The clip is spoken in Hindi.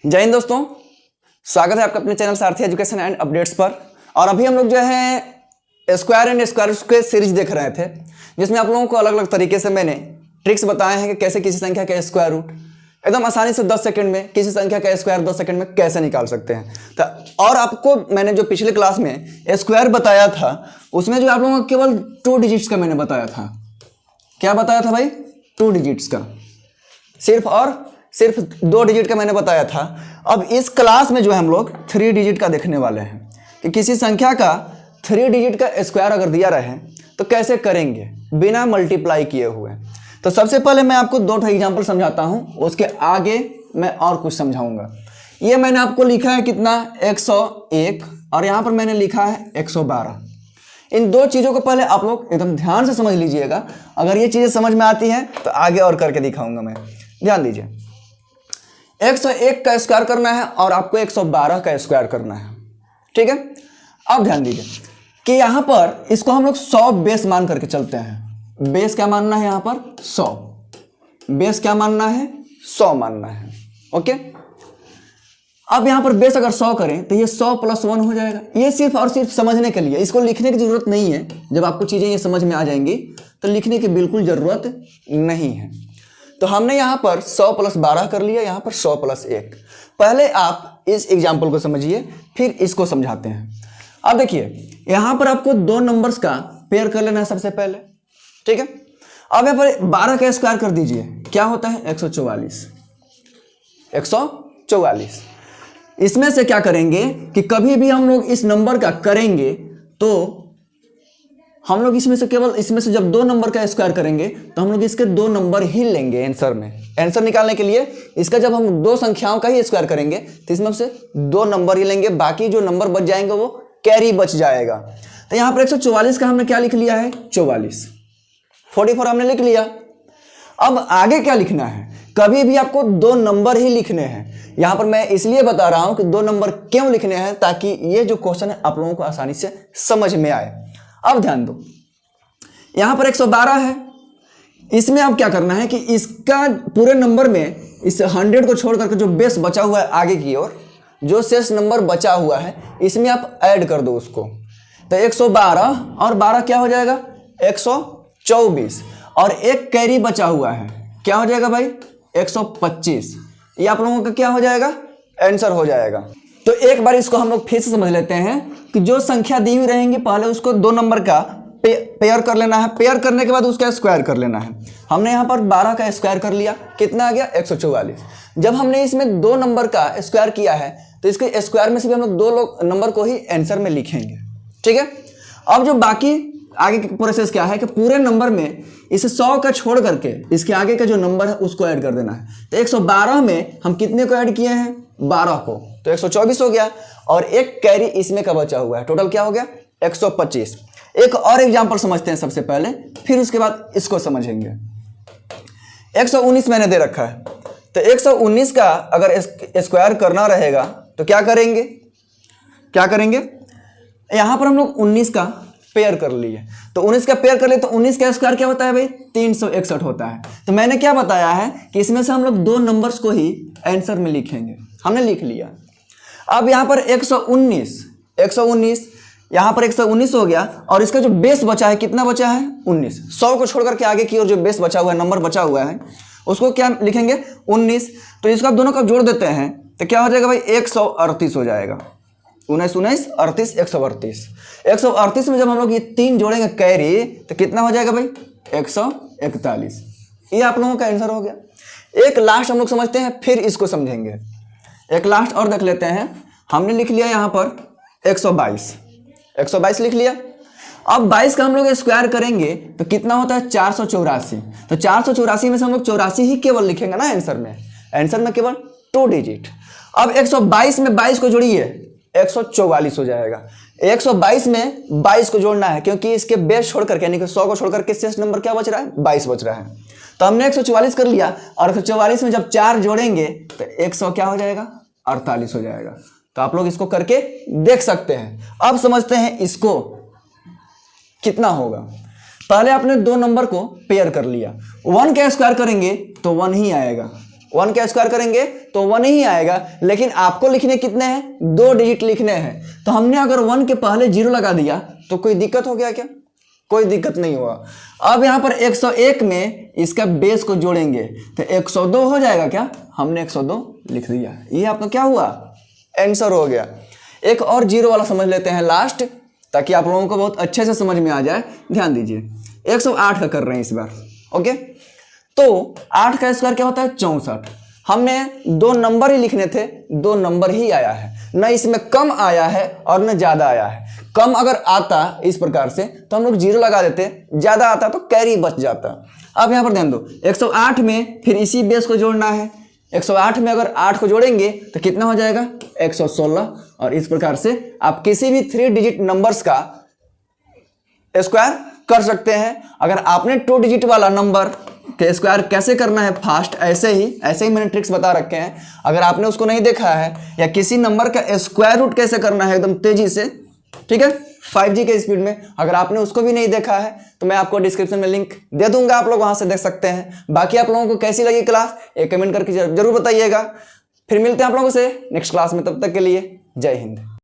जय हिंद दोस्तों, स्वागत है आपका अपने channel Sarathi education and updates पर। और अभी हम लोग जो है स्क्वायर एंड स्क्वायर के सीरीज देख रहे थे, जिसमें आप लोगों को अलग अलग तरीके से मैंने ट्रिक्स बताए हैं कि कैसे किसी संख्या का स्क्वायर रूट एकदम आसानी से 10 सेकंड में, किसी संख्या का स्क्वायर 10 सेकंड में कैसे निकाल सकते हैं। तो और आपको मैंने जो पिछले क्लास में स्क्वायर बताया था, उसमें जो आप लोगों को केवल 2 डिजिट्स का मैंने बताया था। क्या बताया था भाई? 2 डिजिट्स का, सिर्फ 2 डिजिट का मैंने बताया था। अब इस क्लास में जो है हम लोग 3 डिजिट का देखने वाले हैं कि किसी संख्या का 3 डिजिट का स्क्वायर अगर दिया रहे तो कैसे करेंगे बिना मल्टीप्लाई किए हुए। तो सबसे पहले मैं आपको 2 एग्जाम्पल समझाता हूं, उसके आगे मैं और कुछ समझाऊंगा। ये मैंने आपको लिखा है कितना, 101, और यहां पर मैंने लिखा है 112। इन 2 चीज़ों को पहले आप लोग एकदम ध्यान से समझ लीजिएगा। अगर ये चीज़ें समझ में आती हैं तो आगे और करके दिखाऊंगा मैं। ध्यान दीजिए, 101 का स्क्वायर करना है और आपको 112 का स्क्वायर करना है, ठीक है। अब ध्यान दीजिए कि यहाँ पर इसको हम लोग 100 बेस मान करके चलते हैं। बेस क्या मानना है यहाँ पर? 100। बेस क्या मानना है? 100 मानना है, ओके। अब यहाँ पर बेस अगर 100 करें तो ये 100 + 1 हो जाएगा। ये सिर्फ और सिर्फ समझने के लिए, इसको लिखने की जरूरत नहीं है। जब आपको चीज़ें ये समझ में आ जाएंगी तो लिखने की बिल्कुल ज़रूरत नहीं है। तो हमने यहाँ पर 100 + 12 कर लिया, यहाँ पर 100 + 1। पहले आप इस एग्जाम्पल को समझिए, फिर इसको समझाते हैं। अब देखिए, यहाँ पर आपको 2 नंबर्स का पेयर कर लेना है सबसे पहले, ठीक है। अब यहाँ पर 12 का स्क्वायर कर दीजिए, क्या होता है? 144। 144। इसमें से क्या करेंगे कि कभी भी हम लोग इस नंबर का करेंगे तो हम लोग इसमें से जब 2 नंबर का स्क्वायर करेंगे तो हम लोग इसके 2 नंबर ही लेंगे आंसर में। आंसर निकालने के लिए इसका जब हम 2 संख्याओं का ही स्क्वायर करेंगे तो इसमें से 2 नंबर ही लेंगे, बाकी जो नंबर बच जाएंगे वो कैरी बच जाएगा। तो यहाँ पर 144 का हमने क्या लिख लिया है? 44। 44 हमने लिख लिया। अब आगे क्या लिखना है? कभी भी आपको 2 नंबर ही लिखने हैं। यहाँ पर मैं इसलिए बता रहा हूँ कि 2 नंबर क्यों लिखने हैं, ताकि ये जो क्वेश्चन है आप लोगों को आसानी से समझ में आए। अब ध्यान दो, यहां पर 112 है। इसमें अब क्या करना है कि इसका पूरे नंबर में इस 100 को छोड़ करके जो बेस बचा हुआ है आगे की ओर, जो शेष नंबर बचा हुआ है, इसमें आप ऐड कर दो उसको। तो 112 और 12 क्या हो जाएगा? 124। और एक कैरी बचा हुआ है, क्या हो जाएगा भाई? 125। ये आप लोगों का क्या हो जाएगा? आंसर हो जाएगा। तो एक बार इसको हम लोग फिर से समझ लेते हैं कि जो संख्या दी हुई रहेंगी पहले उसको 2 नंबर का पेयर कर लेना है। पेयर करने के बाद उसका स्क्वायर कर लेना है। हमने यहाँ पर 12 का स्क्वायर कर लिया, कितना आ गया? 144। जब हमने इसमें 2 नंबर का स्क्वायर किया है तो इसके स्क्वायर में से भी हम लोग 2 नंबर को ही आंसर में लिखेंगे, ठीक है। अब जो बाकी आगे की प्रोसेस क्या है कि पूरे नंबर में इसे 100 का छोड़ करके इसके आगे का जो नंबर है उसको ऐड कर देना है। तो 112 में हम कितने को ऐड किए हैं? 12 को, तो 124 हो गया। और एक कैरी इसमें का बचा हुआ है, टोटल क्या हो गया? 125। एक और एग्जांपल समझते हैं सबसे पहले, फिर उसके बाद इसको समझेंगे। 119 मैंने दे रखा है, तो 119 का अगर स्क्वायर करना रहेगा तो क्या करेंगे? यहां पर हम लोग 19 का पेयर कर लिए, तो 19 का पेयर कर लिए तो 19 का स्क्वायर क्या होता है भाई? 361 होता है। तो मैंने क्या बताया है कि इसमें से हम लोग 2 नंबर्स को ही आंसर में लिखेंगे। हमने लिख लिया। अब यहाँ पर 119 यहाँ पर 119 हो गया, और इसका जो बेस बचा है कितना बचा है? 19। 100 को छोड़ करके आगे की ओर जो बेस बचा हुआ है, नंबर बचा हुआ है, उसको क्या लिखेंगे? 19। तो इसको आप दोनों का जोड़ देते हैं तो क्या हो जाएगा भाई? 138 हो जाएगा। 19 19 38 138। 138 में जब हम लोग ये 3 जोड़ेंगे कैरी तो कितना हो जाएगा भाई? 141। ये आप लोगों का आंसर हो गया। एक लास्ट हम लोग समझते हैं, फिर इसको समझेंगे। एक लास्ट और देख लेते हैं। हमने लिख लिया यहाँ पर 122 लिख लिया। अब 22 का हम लोग स्क्वायर करेंगे तो कितना होता है? 484। तो 484 में से हम लोग 84 ही केवल लिखेंगे ना आंसर में केवल 2 डिजिट। अब 122 में 22 को जोड़िए, 144 हो जाएगा। 122 में 22 को जोड़ना है, क्योंकि इसके बेस छोड़ करके, यानी कि 100 को छोड़ करके शेष नंबर क्या बच रहा है? 22 बच रहा है। तो हमने 144 कर लिया, और 144 में जब 4 जोड़ेंगे तो 100 क्या हो जाएगा? 48 हो जाएगा। तो आप लोग इसको करके देख सकते हैं। अब समझते हैं इसको कितना होगा। पहले आपने 2 नंबर को पेयर कर लिया, 1 का स्क्वायर करेंगे तो 1 ही आएगा, 1 का स्क्वायर करेंगे तो 1 ही आएगा, लेकिन आपको लिखने कितने हैं, 2 डिजिट लिखने हैं। तो हमने अगर 1 के पहले 0 लगा दिया तो कोई दिक्कत हो गया क्या? कोई दिक्कत नहीं हुआ। अब यहाँ पर 101 में इसका बेस को जोड़ेंगे तो 102 हो जाएगा क्या? हमने 102 लिख दिया। ये आपका क्या हुआ, आंसर हो गया। एक और 0 वाला समझ लेते हैं लास्ट, ताकि आप लोगों को बहुत अच्छे से समझ में आ जाए। ध्यान दीजिए, 108 का कर रहे हैं इस बार। ओके, तो 8 का स्क्वायर क्या होता है, 64। हमने 2 नंबर ही लिखने थे, 2 नंबर ही आया है, न इसमें कम आया है और न ज्यादा आया है। कम अगर आता इस प्रकार से तो हम लोग 0 लगा देते, ज्यादा आता तो कैरी बच जाता। अब यहां पर ध्यान दो, 108 में फिर इसी बेस को जोड़ना है। 108 में अगर 8 को जोड़ेंगे तो कितना हो जाएगा, 116। और इस प्रकार से आप किसी भी 3 डिजिट नंबर्स का स्क्वायर कर सकते हैं। अगर आपने 2 डिजिट वाला नंबर के स्क्वायर कैसे करना है फास्ट, ऐसे ही मैंने ट्रिक्स बता रखे हैं। अगर आपने उसको नहीं देखा है, या किसी नंबर का स्क्वायर रूट कैसे करना है एकदम तेजी से, ठीक है, 5G के स्पीड में, अगर आपने उसको भी नहीं देखा है तो मैं आपको डिस्क्रिप्शन में लिंक दे दूंगा, आप लोग वहां से देख सकते हैं। बाकी आप लोगों को कैसी लगी क्लास, एक कमेंट करके जरूर बताइएगा। फिर मिलते हैं आप लोगों से नेक्स्ट क्लास में, तब तक के लिए जय हिंद।